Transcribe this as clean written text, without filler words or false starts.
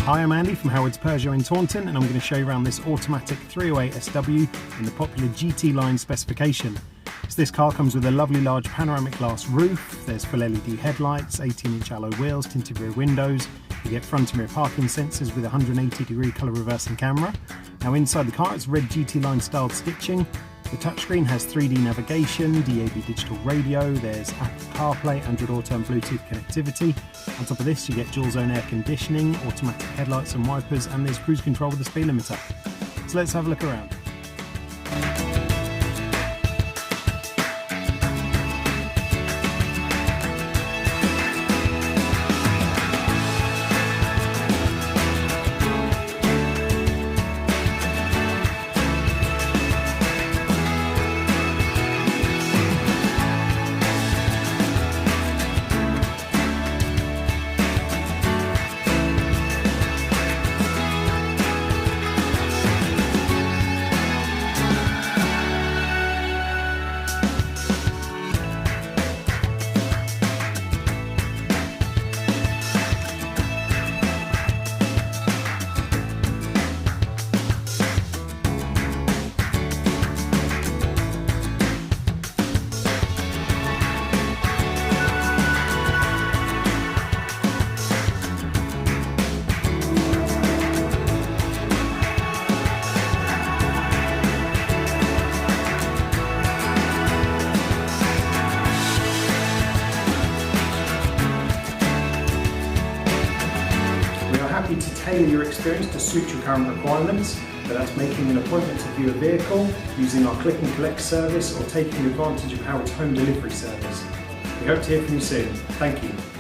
Hi, I'm Andy from Howard's Peugeot in Taunton, and I'm going to show you around this automatic 308 SW in the popular GT line specification. So this car comes with a lovely large panoramic glass roof, there's full LED headlights, 18-inch alloy wheels, tinted rear windows, you get front and rear parking sensors with a 180-degree colour reversing camera. Now inside the car it's red GT line styled stitching. The touchscreen has 3D navigation, DAB digital radio, there's Apple CarPlay, Android Auto and Bluetooth connectivity. On top of this you get dual zone air conditioning, automatic headlights and wipers, and there's cruise control with the speed limiter. So let's have a look around. Happy to tailor your experience to suit your current requirements, whether that's making an appointment to view a vehicle, using our click and collect service, or taking advantage of Howard's home delivery service. We hope to hear from you soon. Thank you.